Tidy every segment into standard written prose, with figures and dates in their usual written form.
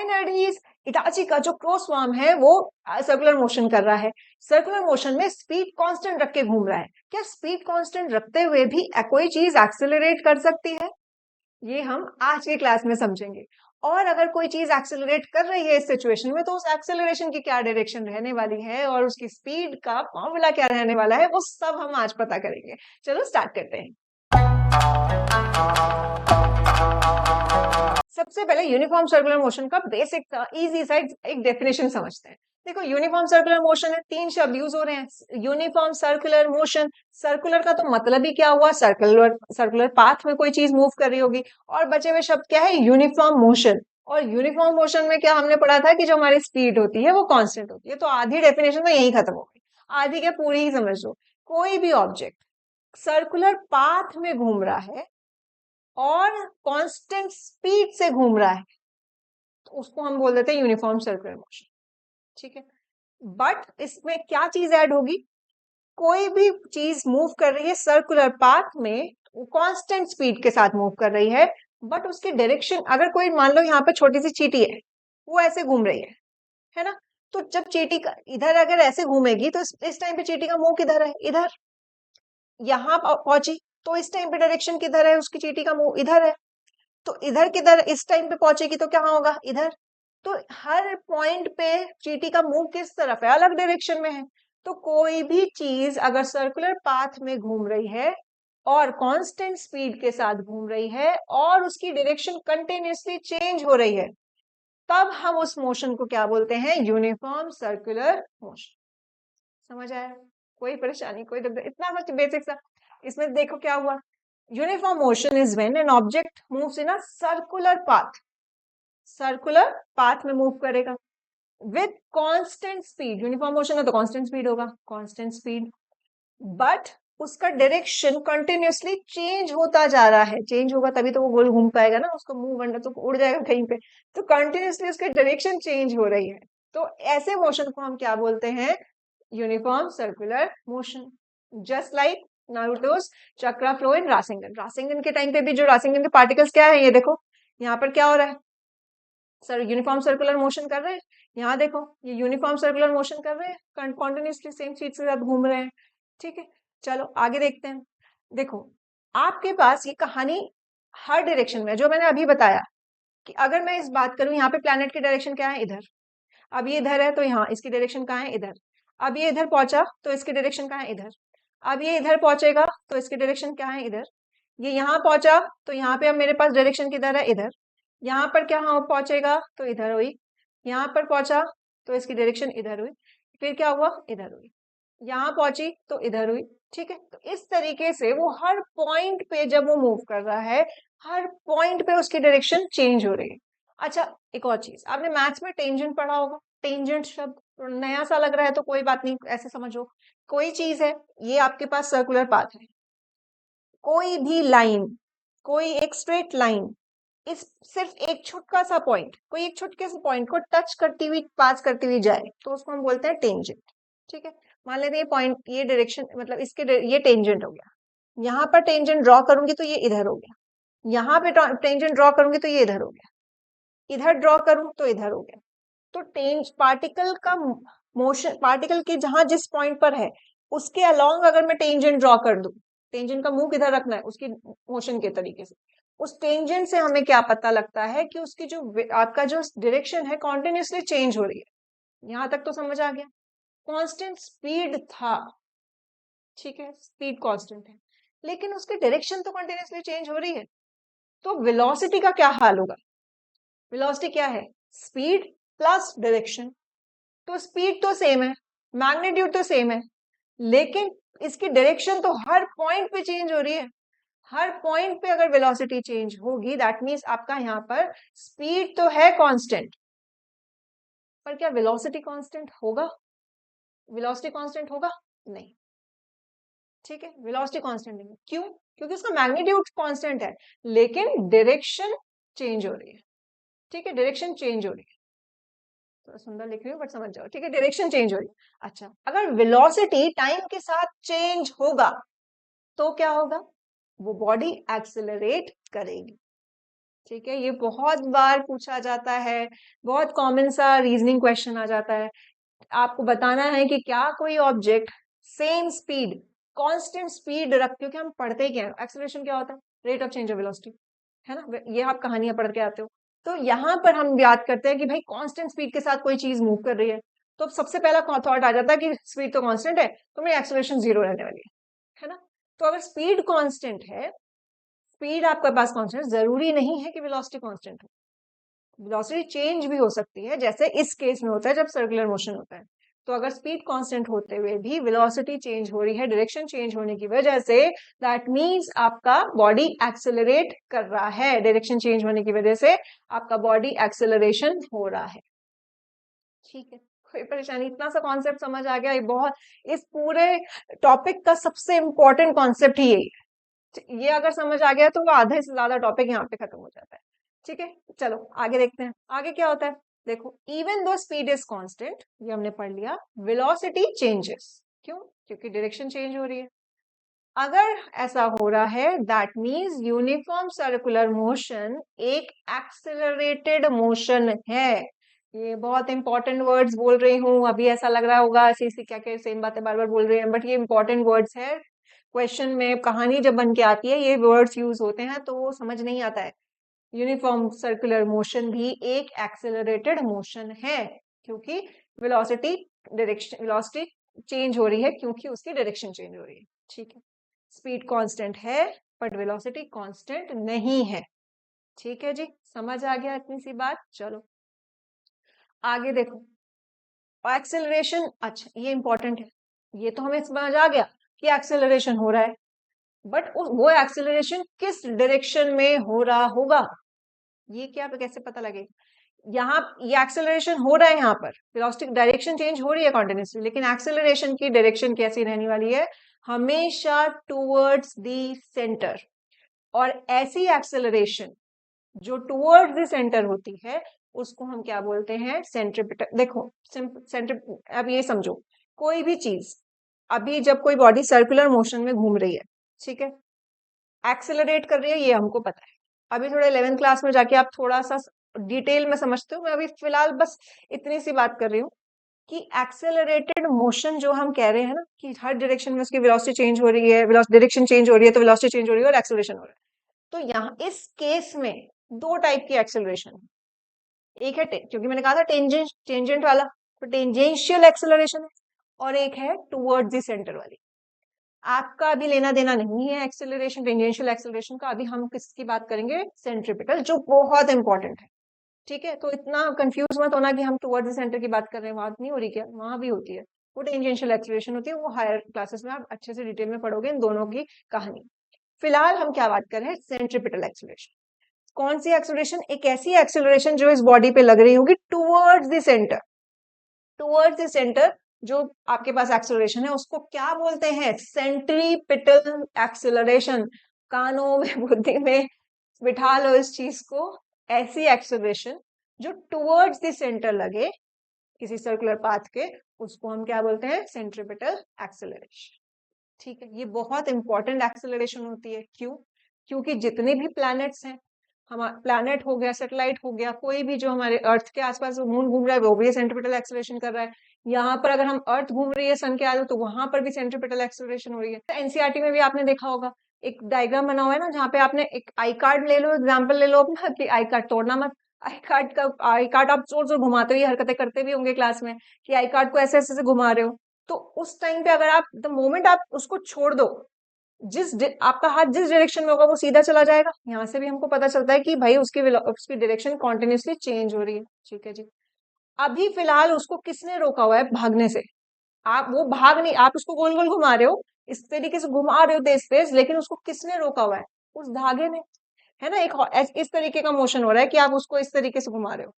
Energies, Itachi का जो crow swarm है वो सर्कुलर मोशन कर रहा है, सर्कुलर मोशन में स्पीड कांस्टेंट रख के घूम रहा है। क्या स्पीड कांस्टेंट रखते हुए भी कोई चीज एक्सेलरेट कर सकती है? ये हम आज की क्लास में समझेंगे। और अगर कोई चीज एक्सेलरेट कर रही है इस सिचुएशन में, तो उस एक्सेलरेशन की क्या डायरेक्शन रहने वाली है और उसकी स्पीड का फॉर्मूला क्या रहने वाला है, वो सब हम आज पता करेंगे। चलो स्टार्ट करते हैं। सबसे पहले यूनिफॉर्म सर्कुलर मोशन का बेसिक इजी सा एक डेफिनेशन समझते हैं। देखो, यूनिफॉर्म सर्कुलर मोशन है, तीन शब्द यूज हो रहे हैं। यूनिफॉर्म सर्कुलर मोशन, सर्कुलर का तो मतलब ही क्या हुआ, सर्कुलर पाथ में कोई चीज मूव कर रही होगी। और बचे हुए शब्द क्या है, यूनिफॉर्म मोशन। और यूनिफॉर्म मोशन में क्या हमने पढ़ा था कि जो हमारी स्पीड होती है वो कांस्टेंट होती है। तो आधी डेफिनेशन में यही खत्म हो गई, आधी क्या पूरी ही समझ लो। कोई भी ऑब्जेक्ट सर्कुलर पाथ में घूम रहा है और कांस्टेंट स्पीड से घूम रहा है, तो उसको हम बोल देते हैं यूनिफॉर्म सर्कुलर मोशन। ठीक है, बट इसमें क्या चीज ऐड होगी, कोई भी चीज मूव कर रही है सर्कुलर पाथ में, कांस्टेंट स्पीड के साथ मूव कर रही है, बट उसकी डायरेक्शन, अगर कोई मान लो यहाँ पे छोटी सी चींटी है, वो ऐसे घूम रही है ना। तो जब चींटी का इधर अगर ऐसे घूमेगी, तो इस टाइम पे चींटी का मुंह किधर है, इधर। यहाँ पहुंची तो इस टाइम पे डायरेक्शन किधर है, उसकी चींटी का मुंह इधर है। तो इधर किधर इस टाइम पे पहुंचेगी तो क्या होगा, इधर। तो हर पॉइंट पे चींटी का मुंह किस तरफ है, अलग डायरेक्शन में है। तो कोई भी चीज अगर सर्कुलर पाथ में घूम रही है और कांस्टेंट स्पीड के साथ घूम रही है और उसकी डायरेक्शन कंटिन्यूअसली चेंज हो रही है, तब हम उस मोशन को क्या बोलते हैं, यूनिफॉर्म सर्कुलर मोशन। समझ आया? कोई परेशानी, कोई इतना मत बेसिक सा। इसमें देखो क्या हुआ, uniform motion is when an object moves in a circular path, circular path में मूव करेगा with constant speed. Uniform motion है तो कांस्टेंट स्पीड होगा, कांस्टेंट स्पीड, बट उसका डायरेक्शन कंटिन्यूअसली चेंज होता जा रहा है। चेंज होगा तभी तो वो गोल घूम पाएगा ना, उसको मूव करना तो उड़ जाएगा कहीं पे। तो कंटिन्यूअसली उसकी डायरेक्शन चेंज हो रही है, तो ऐसे मोशन को हम क्या बोलते हैं, uniform circular motion. Just like Naruto's chakra flow in Rasengan. Rasengan के टाइम पे भी जो रासेंगन के पार्टिकल्स क्या है, ये देखो यहाँ पर क्या हो रहा है, सर यूनिफॉर्म सर्कुलर मोशन कर रहे हैं। यहाँ देखो ये यूनिफॉर्म सर्कुलर मोशन कर रहे हैं, कॉन्टिन्यूसली सेम चीज के साथ घूम रहे हैं। ठीक है, चलो आगे देखते हैं। देखो, आपके पास ये कहानी हर डायरेक्शन में, जो मैंने अभी बताया कि अगर मैं इस बात करूं, यहाँ पे प्लैनेट की डायरेक्शन क्या है, इधर। अब ये इधर है तो यहाँ इसकी डायरेक्शन कहाँ है, इधर। अब ये इधर पहुंचा तो इसकी डायरेक्शन कहाँ है, इधर। अब ये इधर पहुंचेगा तो इसकी डायरेक्शन क्या है, इधर। ये यहाँ पहुंचा तो यहाँ पे अब मेरे पास डायरेक्शन किधर है, इधर। यहाँ पर क्या हाँ पहुंचेगा तो इधर हुई, यहाँ पर पहुंचा तो इसकी डायरेक्शन इधर हुई, फिर क्या हुआ, इधर हुई, यहाँ पहुंची तो इधर हुई। ठीक है, तो इस तरीके से वो हर पॉइंट पे जब वो मूव कर रहा है, हर पॉइंट पे उसकी डायरेक्शन चेंज हो रही है। अच्छा, एक और चीज, आपने मैथ्स में टेंजेंट पढ़ा होगा। टेंजेंट शब्द नया सा लग रहा है तो कोई बात नहीं, ऐसे समझो। कोई चीज है, ये आपके पास सर्कुलर पाथ है, कोई भी लाइन, कोई एक स्ट्रेट लाइन, इस सिर्फ एक छोटा सा पॉइंट, कोई एक छोटे से पॉइंट को टच करती हुई, पास करती हुई जाए, तो उसको हम बोलते हैं टेंजेंट। ठीक है, मान लेते हैं ये पॉइंट, ये डायरेक्शन मतलब ये टेंजेंट हो गया। यहाँ पर टेंजेंट ड्रॉ करूंगी तो ये इधर हो गया, यहाँ पे टेंजेंट ड्रॉ करूंगी तो ये इधर हो गया, इधर ड्रॉ करूं तो इधर हो गया। तो पार्टिकल का मोशन, पार्टिकल के जहां जिस पॉइंट पर है उसके अलोंग अगर मैं टेंजेंट ड्रॉ कर दूं, टेंजेंट का मुंह किधर रखना है, उसकी मोशन के तरीके से, उस टेंजेंट से हमें क्या पता लगता है कि उसकी जो आपका जो डायरेक्शन है कॉन्टिन्यूसली चेंज हो रही है। यहां तक तो समझ आ गया, कांस्टेंट स्पीड था। ठीक है, स्पीड कांस्टेंट है, लेकिन उसकी डायरेक्शन तो कंटिन्यूसली चेंज हो रही है। तो वेलोसिटी का क्या हाल होगा, वेलोसिटी क्या है, स्पीड प्लस डायरेक्शन। तो स्पीड तो सेम है, मैग्नीट्यूड तो सेम है, लेकिन इसकी डायरेक्शन तो हर पॉइंट पे चेंज हो रही है। हर पॉइंट पे अगर वेलोसिटी चेंज होगी, दैट मीन्स आपका यहाँ पर स्पीड तो है कांस्टेंट, पर क्या वेलोसिटी कांस्टेंट होगा, वेलोसिटी कांस्टेंट होगा नहीं। ठीक है, वेलोसिटी कांस्टेंट नहीं, क्यों, क्योंकि उसका मैग्नीट्यूड कांस्टेंट है, लेकिन डायरेक्शन चेंज हो रही है। ठीक है, डायरेक्शन चेंज हो रही है, थोड़ा सुंदर लिख रही हूँ बट समझ जाओ। ठीक है, डायरेक्शन चेंज हो रही है। अच्छा, अगर वेलोसिटी टाइम के साथ चेंज होगा तो क्या होगा, वो बॉडी एक्सेलरेट करेगी। ठीक है, ये बहुत बार पूछा जाता है, बहुत कॉमन सा रीजनिंग क्वेश्चन आ जाता है। आपको बताना है कि क्या कोई object same speed, constant speed रख, क्योंकि हम पढ़ते क्या है, एक्सेलरेशन क्या होता है, rate of change of velocity, है ना, ये आप कहानियां पढ़ के आते हो। तो यहाँ पर हम याद करते हैं कि भाई कांस्टेंट स्पीड के साथ कोई चीज मूव कर रही है, तो सबसे पहला थॉट आ जाता है कि स्पीड तो कांस्टेंट है, तो मेरी एक्सेलरेशन 0 रहने वाली है ना। तो अगर स्पीड कांस्टेंट है, स्पीड आपके पास कांस्टेंट, जरूरी नहीं है कि वेलोसिटी कांस्टेंट हो, वेलोसिटी चेंज भी हो सकती है, जैसे इस केस में होता है जब सर्कुलर मोशन होता है। तो अगर स्पीड कांस्टेंट होते हुए भी वेलोसिटी चेंज हो रही है, डायरेक्शन चेंज होने की वजह से, दैट मींस आपका बॉडी एक्सेलरेट कर रहा है, डायरेक्शन चेंज होने की वजह से आपका बॉडी एक्सेलरेशन हो रहा है। ठीक है, कोई परेशानी, इतना सा कॉन्सेप्ट समझ आ गया, ये बहुत, इस पूरे टॉपिक का सबसे इंपॉर्टेंट कॉन्सेप्ट ही यही है। ये अगर समझ आ गया तो वो आधे से ज्यादा टॉपिक यहाँ पे खत्म हो जाता है। ठीक है, चलो आगे देखते हैं, आगे क्या होता है। देखो, even though speed is constant, ये हमने पढ़ लिया, वेलोसिटी चेंजेस, क्यों, क्योंकि डायरेक्शन चेंज हो रही है। अगर ऐसा हो रहा है, that means uniform circular motion एक एक्सेलरेटेड मोशन है। ये बहुत इंपॉर्टेंट वर्ड्स बोल रही हूँ, अभी ऐसा लग रहा होगा ऐसी ऐसी क्या क्या सेम बातें बार बार बोल रहे हैं, बट ये इंपॉर्टेंट वर्ड्स है। क्वेश्चन में कहानी जब बन के आती है, ये वर्ड्स यूज होते हैं तो वो समझ नहीं आता है। यूनिफॉर्म सर्कुलर मोशन भी एक एक्सेलरेटेड मोशन है, क्योंकि वेलोसिटी, डायरेक्शन, वेलोसिटी चेंज हो रही है क्योंकि उसकी डायरेक्शन चेंज हो रही है। ठीक है, स्पीड कांस्टेंट है बट वेलोसिटी कांस्टेंट नहीं है। ठीक है जी, समझ आ गया इतनी सी बात। चलो आगे देखो, एक्सेलरेशन, अच्छा ये इंपॉर्टेंट है, ये तो हमें समझ आ गया कि एक्सेलरेशन हो रहा है, बट वो एक्सेलरेशन किस डायरेक्शन में हो रहा होगा, ये क्या कैसे पता लगेगा। यहाँ ये एक्सेलरेशन हो रहा है, यहाँ पर वेलोसिटी डायरेक्शन चेंज हो रही है कॉन्टिन्यूसली, लेकिन एक्सेलरेशन की डायरेक्शन कैसी रहने वाली है, हमेशा टूवर्ड्स द सेंटर। और ऐसी एक्सेलरेशन जो टूवर्ड्स द सेंटर होती है, उसको हम क्या बोलते हैं, सेंट्रीपिटल। देखो सेंटर, अब ये समझो, कोई भी चीज, अभी जब कोई बॉडी सर्कुलर मोशन में घूम रही है, ठीक है, एक्सेलरेट कर रही है, ये हमको पता है। अभी थोड़ा 11th क्लास में जाके आप थोड़ा सा डिटेल में समझते हो, मैं अभी फिलहाल बस इतनी सी बात कर रही हूँ कि एक्सेलरेटेड मोशन जो हम कह रहे हैं ना, कि हर डायरेक्शन में उसकी वेलोसिटी चेंज हो रही है, डायरेक्शन चेंज हो रही है तो वेलोसिटी चेंज हो रही है और एक्सेलरेशन हो रहा है। तो यहाँ इस केस में दो टाइप की एक्सेलरेशन है, एक है क्योंकि मैंने कहा था टेंजेंट वाला, तो टेंजेंशियल एक्सेलरेशन है, और एक है टूवर्ड्स द सेंटर वाली। आपका अभी लेना देना नहीं है एक्सेलरेशन, टेंजेंशियल एक्सेलरेशन का, अभी हम किसकी बात करेंगे, सेंट्रीपिटल, जो बहुत इंपॉर्टेंट है। ठीक है, तो इतना कंफ्यूज मत होना कि हम टुवर्ड्स द सेंटर की बात कर रहे हैं, वहां नहीं हो रही, क्या वहां भी होती है, वो टेंजेंशियल एक्सेलरेशन होती है, वो हायर क्लासेस में आप अच्छे से डिटेल में पढ़ोगे इन दोनों की कहानी। फिलहाल हम क्या बात कर रहे हैं, सेंट्रीपिटल एक्सेलरेशन। कौन सी एक्सेलरेशन, एक ऐसी एक्सेलरेशन जो इस बॉडी पे लग रही होगी towards the centre, towards the centre जो आपके पास एक्सेलरेशन है, उसको क्या बोलते हैं, सेंट्रीपिटल एक्सेलरेशन। कानों में बुद्धि में बिठा लो इस चीज को, ऐसी एक्सेलरेशन जो टुवर्ड्स द सेंटर लगे किसी सर्कुलर पाथ के, उसको हम क्या बोलते हैं, सेंट्रीपिटल एक्सेलरेशन। ठीक है, ये बहुत इंपॉर्टेंट एक्सेलरेशन होती है, क्यों, क्योंकि जितने भी प्लैनेट्स हैं, हमारा प्लैनेट हो गया, सैटेलाइट हो गया, कोई भी जो हमारे अर्थ के आसपास मून घूम रहा है, वो भी सेंट्रीपिटल एक्सेलरेशन कर रहा है। यहाँ पर अगर हम अर्थ घूम रही है सन के आगे, तो वहां पर भी सेंट्रीपिटल एक्सेलरेशन हो रही है। एनसीईआरटी में भी आपने देखा होगा, एक डायग्राम बना हुआ है ना, जहाँ पे आपने एक आई कार्ड ले लो, एग्जाम्पल ले लो अपना, कि आई कार्ड तोड़ना मत, आई कार्ड आप जोर जोर घुमाते हो, ये हरकतें करते भी होंगे क्लास में, कि आई कार्ड को ऐसे ऐसे से घुमा रहे हो, तो उस टाइम पे अगर आप द मोमेंट आप उसको छोड़ दो, आपका हाथ जिस डायरेक्शन में होगा वो सीधा चला जाएगा। यहाँ से भी हमको पता चलता है कि भाई उसकी डायरेक्शन कॉन्टिन्यूसली चेंज हो रही है। ठीक है जी, अभी फिलहाल उसको किसने रोका हुआ है भागने से, आप वो भाग नहीं, आप उसको गोल गोल घुमा रहे हो, इस तरीके से घुमा रहे हो तेज तेज, लेकिन उसको किसने रोका हुआ है, उस धागे ने, है ना। एक इस तरीके का मोशन हो रहा है कि आप उसको इस तरीके से घुमा रहे हो,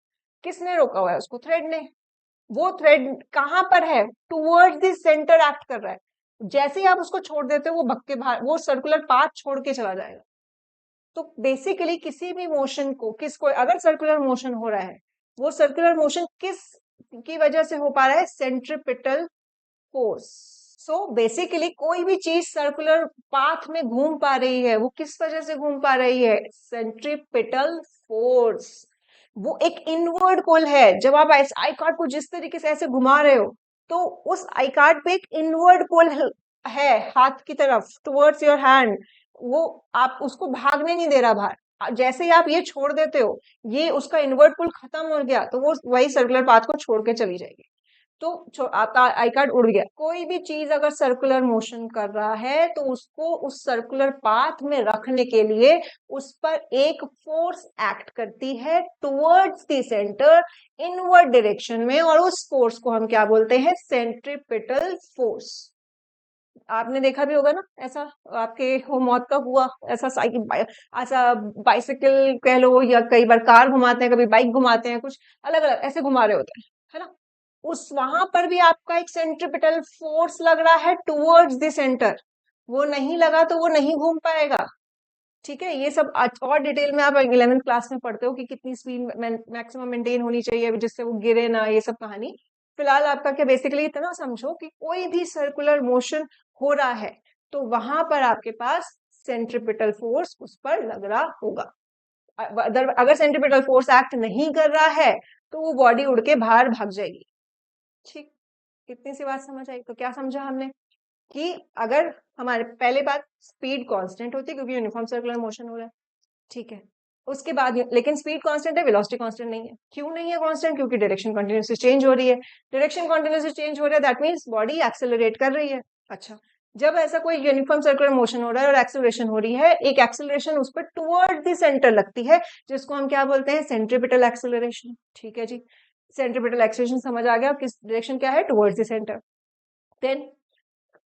किसने रोका हुआ है उसको, थ्रेड ने। वो थ्रेड कहां पर है, टूवर्ड्स द सेंटर एक्ट कर रहा है, जैसे ही आप उसको छोड़ देते हो वो भग के बाहर, वो सर्कुलर पाथ छोड़ के चला जाएगा। तो बेसिकली किसी भी मोशन को, किसको, अगर सर्कुलर मोशन हो रहा है, वो सर्कुलर मोशन किस की वजह से हो पा रहा है, सेंट्रीपिटल फोर्स, सो बेसिकली कोई भी चीज सर्कुलर पाथ में घूम पा रही है, वो किस वजह से घूम पा रही है? Centripetal force. वो एक इनवर्ड पुल है। जब आप आई कार्ड को जिस तरीके से ऐसे घुमा रहे हो, तो उस आई कार्ड पे एक इनवर्ड पुल है हाथ की तरफ, टुवर्ड्स योर हैंड। वो आप उसको भागने नहीं दे रहा बाहर। जैसे ही आप ये छोड़ देते हो, ये उसका इनवर्ड पुल खत्म हो गया, तो वो वही सर्कुलर पाथ को छोड़ के चली जाएगी। तो आपका आई कार्ड उड़ गया। कोई भी चीज अगर सर्कुलर मोशन कर रहा है, तो उसको उस सर्कुलर पाथ में रखने के लिए उस पर एक फोर्स एक्ट करती है towards the centre, inward direction में, और उस फोर्स को हम क्या बोलते हैं? Centripetal force. आपने देखा भी होगा ना ऐसा, आपके होमवर्क का हुआ ऐसा, साइकिल ऐसा, बाइसिकल कह लो, या कई बार कार घुमाते हैं, कभी बाइक घुमाते हैं, कुछ अलग अलग ऐसे घुमा रहे होते हैं, है ना? उस वहां पर भी आपका एक सेंट्रिपिटल फोर्स लग रहा है टुवर्ड्स द सेंटर। वो नहीं लगा तो वो नहीं घूम पाएगा। ठीक है, ये सब और डिटेल में आप 11th क्लास में पढ़ते हो कि कितनी स्पीड मैक्सिमम मेंटेन होनी चाहिए जिससे वो गिरे ना, ये सब कहानी। फिलहाल आपका क्या, बेसिकली इतना समझो कि कोई भी सर्कुलर मोशन हो रहा है, तो वहां पर आपके पास सेंट्रिपिटल फोर्स उस पर लग रहा होगा। अगर सेंट्रिपिटल फोर्स एक्ट नहीं कर रहा है, तो वो बॉडी उड़ के बाहर भाग जाएगी। ठीक, इतनी सी बात समझ आई? तो क्या समझा हमने? कि अगर हमारे पहले बात, स्पीड कांस्टेंट होती है क्योंकि यूनिफॉर्म सर्कुलर मोशन हो रहा है। ठीक है, उसके बाद लेकिन स्पीड कांस्टेंट है, वेलोसिटी कांस्टेंट नहीं है। क्यों नहीं है कांस्टेंट? क्योंकि डायरेक्शन कंटिन्यूसली चेंज हो रही है। डायरेक्शन कंटिन्यूसली चेंज हो रहा है, दैट मींस बॉडी एक्सेलरेट कर रही है। अच्छा, जब ऐसा कोई यूनिफॉर्म सर्कुलर मोशन हो रहा है और एक्सेलरेशन हो रही है, एक एक्सेलरेशन उस पर टुवर्ड द सेंटर लगती है, जिसको हम क्या बोलते हैं? Centripetal acceleration. ठीक है जी, सेंट्रिपिटल एक्सेलरेशन समझ आ गया, किस डायरेक्शन क्या है? Towards the centre. देन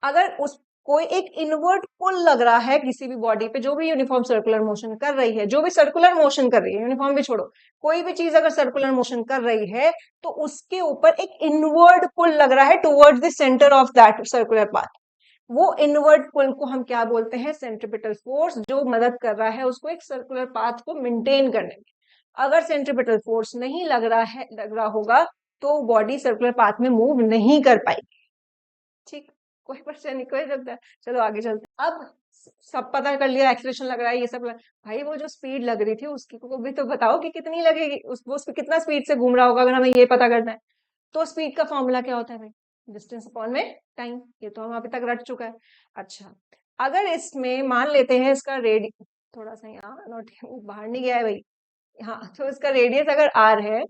अगर उस कोई एक इनवर्ट पुल लग रहा है किसी भी बॉडी पे, जो भी यूनिफॉर्म सर्कुलर मोशन कर रही है, जो भी सर्कुलर मोशन कर रही है, यूनिफॉर्म भी छोड़ो, कोई भी चीज अगर सर्कुलर मोशन कर रही है, तो उसके ऊपर एक इनवर्ड पुल लग रहा है towards the centre of that circular path. वो इनवर्ड पुल को हम क्या बोलते हैं? सेंट्रिपिटल फोर्स, जो मदद कर रहा है उसको एक सर्कुलर पाथ को मेंटेन करने में। अगर सेंट्रिपिटल फोर्स नहीं लग रहा होगा, तो बॉडी सर्कुलर पाथ में मूव नहीं कर पाएगी। ठीक, कोई क्वेश्चन नहीं, कोई लगता है? चलो आगे चलते हैं। अब सब पता कर लिया, एक्सेलरेशन लग रहा है, ये सब भाई वो जो स्पीड लग रही थी उसकी को भी तो बताओ कि कितनी लगेगी, वो उस पे कितना स्पीड से घूम रहा होगा, अगर हमें ये पता करना है। तो स्पीड का फॉर्मूला क्या होता है भाई? डिस्टेंस अपॉन में टाइम। ये तो हम अभी तक रट चुका है। अच्छा, अगर इसमें मान लेते हैं इसका रेडी, थोड़ा सा यहाँ नोट बाहर नहीं गया है भाई। हाँ, तो इसका रेडियस अगर आर है,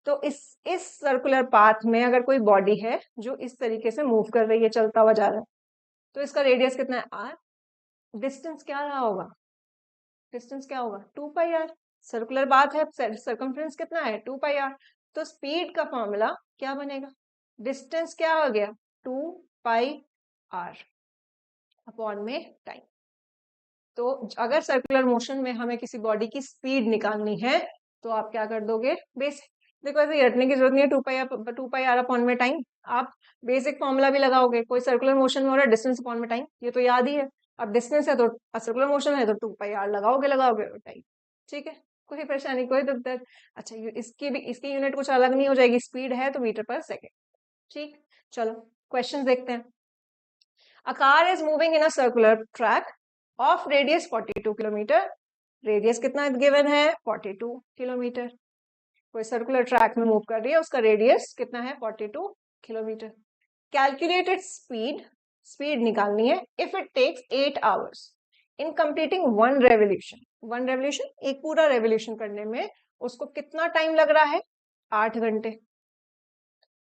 तो इस सर्कुलर पाथ में अगर कोई बॉडी है जो इस तरीके से मूव कर रही है, चलता हुआ जा रहा है, तो इसका रेडियस कितना है? आर। डिस्टेंस क्या रहा होगा? डिस्टेंस क्या होगा? 2 पाई आर। सर्कुलर पाथ है, सर्कमफ्रेंस कितना है? 2 पाई आर। तो स्पीड का फॉर्मूला क्या बनेगा? डिस्टेंस क्या हो गया? 2 पाई आर अपॉन में टाइम। तो अगर सर्कुलर मोशन में हमें किसी बॉडी की स्पीड निकालनी है, तो आप क्या कर दोगे? बेसिक, देखो ऐसे रटने की जरूरत नहीं है, 2 पाई आर अपॉन में टाइम। आप बेसिक फॉर्मूला भी लगाओगे, कोई सर्कुलर मोशन में हो रहा है, डिस्टेंस अपॉन में टाइम, ये तो याद ही है। अब डिस्टेंस है तो सर्कुलर मोशन है, तो 2 पाई आर लगाओगे लगाओगे टाइम। ठीक है, कोई परेशानी, कोई दिक्कत? अच्छा, इसकी यूनिट कुछ अलग नहीं हो जाएगी, स्पीड है तो मीटर पर सेकेंड। ठीक, चलो क्वेश्चन देखते हैं। A car is moving in a circular track of radius 42 kilometre. Radius कितना गिवन है? 42 किलोमीटर। कोई सर्कुलर ट्रैक में मूव कर रही है, उसका रेडियस कितना है? 42 किलोमीटर। कैलकुलेटेड स्पीड, स्पीड निकालनी है। If it takes 8 hours in completing 1 revolution. 1 revolution, एक पूरा रेवोल्यूशन करने में उसको कितना टाइम लग रहा है? 8 घंटे।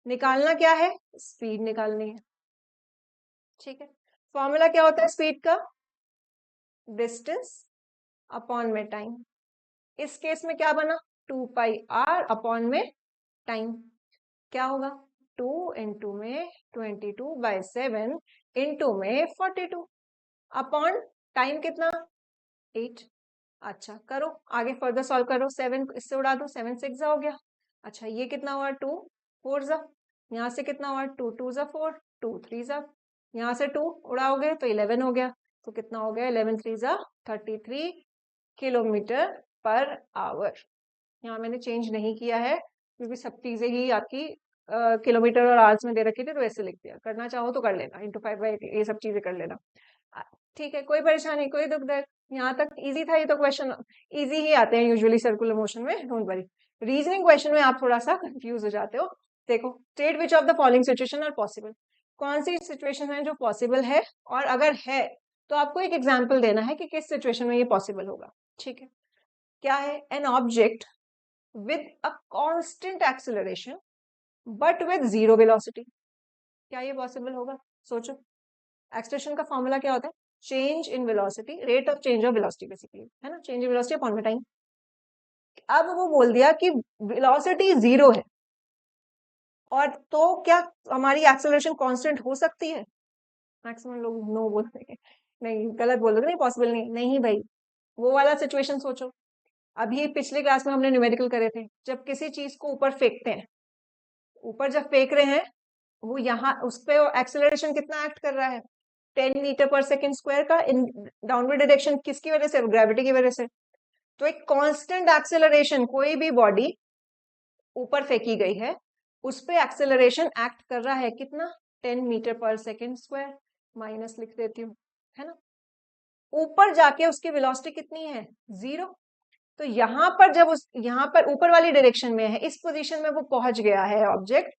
निकालना क्या है? स्पीड निकालनी है। ठीक है, फॉर्मूला क्या होता है स्पीड का? डिस्टेंस अपॉन में टाइम। इस केस में क्या बना? 2 पाई आर अपॉन में टाइम। क्या होगा? 2 इंटू में 22/7 इंटू में 42 अपॉन टाइम कितना? 8। अच्छा, करो आगे फर्दर सॉल्व करो। 7 इससे उड़ा दो, 7 6 हो गया। अच्छा, ये कितना हुआ? 2 4 जा, यहाँ से कितना हुआ? 2 2 जा 4, 2 3 जा, यहाँ से 2 उड़ाओगे तो 11 हो गया। तो कितना हो गया? 11 3 जा 33 किलोमीटर पर आवर। यहाँ मैंने चेंज नहीं किया है क्योंकि सब चीजें ही आपकी किलोमीटर और आवर्स में दे रखी थी तो ऐसे लिख दिया, करना चाहो तो कर लेना, इंटू 5/8 ये सब चीजें कर लेना। ठीक है, कोई परेशानी, कोई दुख दर्द, यहाँ तक इजी था। ये तो क्वेश्चन इजी ही आते हैं यूजुअली सर्कुलर मोशन में, डोंट वरी। रीजनिंग क्वेश्चन में आप थोड़ा सा कंफ्यूज हो जाते हो। देखो, state which of the following situation are possible, कौन सी सिचुएशन है जो पॉसिबल है, और अगर है तो आपको एक एग्जाम्पल देना है कि किस सिचुएशन में ये पॉसिबल होगा। ठीक है, क्या है? An object with a constant acceleration but with zero velocity, क्या ये पॉसिबल होगा? सोचो, एक्सेलरेशन का फॉर्मूला क्या होता है? Change in velocity, rate of change of velocity basically, है ना, चेंज इन वेलोसिटी अपॉन में टाइम। अब वो बोल दिया कि वेलोसिटी जीरो है, और तो क्या हमारी एक्सेलरेशन कांस्टेंट हो सकती है? मैक्सिमम लोग नो बोल देंगे, नहीं, गलत बोल दोगे, नहीं पॉसिबल नहीं। नहीं भाई, वो वाला सिचुएशन सोचो, अभी पिछले क्लास में हमने न्यूमेरिकल करे थे, जब किसी चीज को ऊपर फेंकते हैं, ऊपर जब फेंक रहे हैं, वो यहाँ उस पे एक्सेलरेशन कितना एक्ट कर रहा है? 10 मीटर पर सेकेंड स्क्वायर का इन डाउनवर्ड डायरेक्शन, किसकी वजह से? ग्रेविटी की वजह से। तो एक कांस्टेंट एक्सेलरेशन, कोई भी बॉडी ऊपर फेंकी गई है, उस पे एक्सेलरेशन एक्ट कर रहा है कितना? 10 मीटर पर सेकेंड स्क्वायर, माइनस लिख देती हूँ, है ना। ऊपर जाके उसकी वेलोसिटी कितनी है? जीरो। तो यहाँ पर जब यहाँ पर ऊपर वाली डायरेक्शन में है, इस पोजीशन में वो पहुंच गया है ऑब्जेक्ट,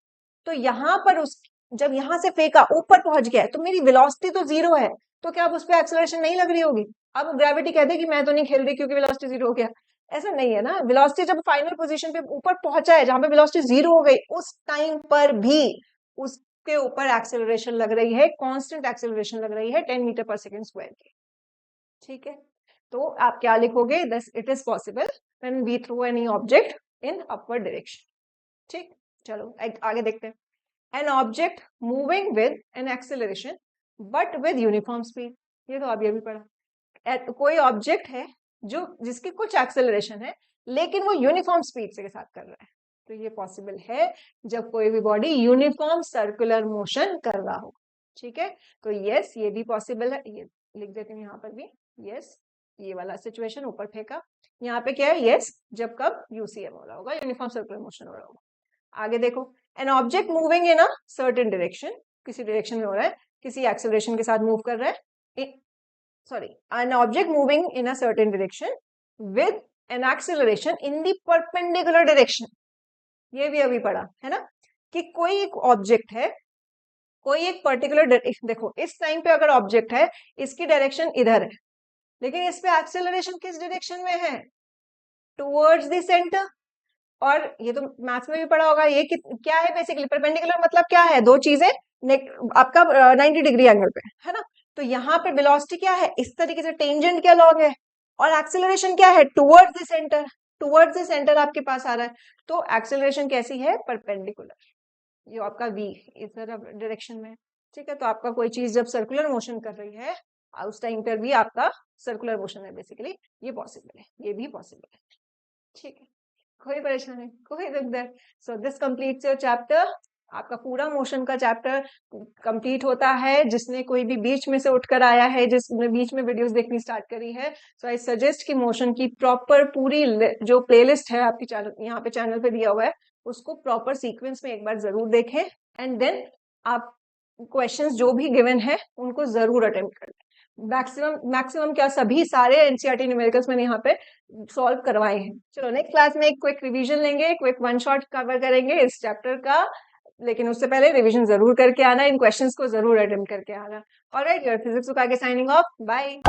तो यहाँ पर जब यहाँ से फेंका ऊपर पहुंच गया है, तो मेरी वेलोसिटी तो जीरो है, तो क्या अब उस पर एक्सेलरेशन नहीं लग रही होगी? अब ग्रेविटी कहते कि मैं तो नहीं खेल रही क्योंकि वेलोसिटी जीरो हो गया, ऐसा नहीं है ना। वेलोसिटी जब फाइनल पोजीशन पे ऊपर पहुंचा है, जहां पे वेलोसिटी जीरो हो गई, उस टाइम पर भी उसके ऊपर एक्सेलरेशन लग रही है, कांस्टेंट एक्सेलरेशन लग रही है 10 मीटर पर सेकेंड स्क्वायर की। ठीक है, तो आप क्या लिखोगे? This it is possible when we throw any object in upward direction. ठीक, चलो आगे देखते हैं। An object moving with an acceleration but with uniform speed, ये तो आप ये भी पढ़ा। कोई ऑब्जेक्ट है जो जिसकी कुछ एक्सेलरेशन है, लेकिन वो यूनिफॉर्म स्पीड के साथ कर रहा है, तो ये पॉसिबल है जब कोई भी बॉडी यूनिफॉर्म सर्कुलर मोशन कर रहा हो। ठीक है, तो यस, ये भी पॉसिबल है, ये लिख देती हूँ यहाँ पर भी, यस, ये वाला सिचुएशन ऊपर फेंका, यहाँ पे क्या है? यस, जब कब यूसीएम हो रहा होगा, यूनिफॉर्म सर्कुलर मोशन हो रहा होगा। आगे देखो, N object moving in a certain direction, किसी डायरेक्शन में हो रहा है, किसी एक्सेलरेशन के साथ मूव कर रहा है, sorry, an object moving in a certain direction with an acceleration in the perpendicular direction, ये भी अभी पढ़ा है ना, कि कोई एक ऑब्जेक्ट है, कोई एक पर्टिकुलर देखो इस टाइम पे अगर ऑब्जेक्ट है, इसकी डायरेक्शन इधर है, लेकिन इस पे एक्सेलरेशन किस डायरेक्शन में है? Towards the centre. और ये तो मैथ्स में भी पढ़ा होगा, ये क्या है बेसिकली? परपेंडिकुलर मतलब क्या है? दो चीजें आपका 90 डिग्री एंगल पे, है ना। तो यहाँ पे वेलोसिटी क्या है? इस तरीके से टेंजेंट क्या लॉग है, और एक्सेलरेशन क्या है? Towards the centre, towards the centre आपके पास आ रहा है, तो एक्सेलरेशन कैसी है? परपेंडिकुलर, ये आपका v इस डायरेक्शन में। ठीक है, तो आपका कोई चीज जब सर्कुलर मोशन कर रही है, उस टाइम पर भी आपका सर्कुलर मोशन है बेसिकली, ये पॉसिबल है, ये भी पॉसिबल है। ठीक है, कोई परेशानी, कोई दुख दर्द। So this completes your chapter, आपका पूरा मोशन का चैप्टर कंप्लीट होता है। जिसने कोई भी बीच में से उठकर आया है, जिसने बीच में वीडियोस देखनी स्टार्ट करी है, सो आई सजेस्ट कि मोशन की प्रॉपर पूरी जो प्लेलिस्ट है आपकी चैनल, यहाँ पे चैनल पे दिया हुआ है, उसको प्रॉपर सीक्वेंस में एक बार जरूर देखें, एंड देन आप क्वेश्चंस जो भी गिवन है उनको जरूर अटेम्प्ट करें। मैक्सिमम क्या, सभी सारे एनसीईआरटी न्यूमेरिकल्स मैंने यहाँ पे सॉल्व करवाए हैं। चलो नेक्स्ट क्लास में एक क्विक रिवीजन लेंगे, क्विक वन शॉट कवर करेंगे इस चैप्टर का, लेकिन उससे पहले रिवीजन जरूर करके आना, इन क्वेश्चंस को जरूर अटेम्प्ट करके आना। ऑलराइट, योर फिजिक्स बुक आगे साइनिंग ऑफ, बाय।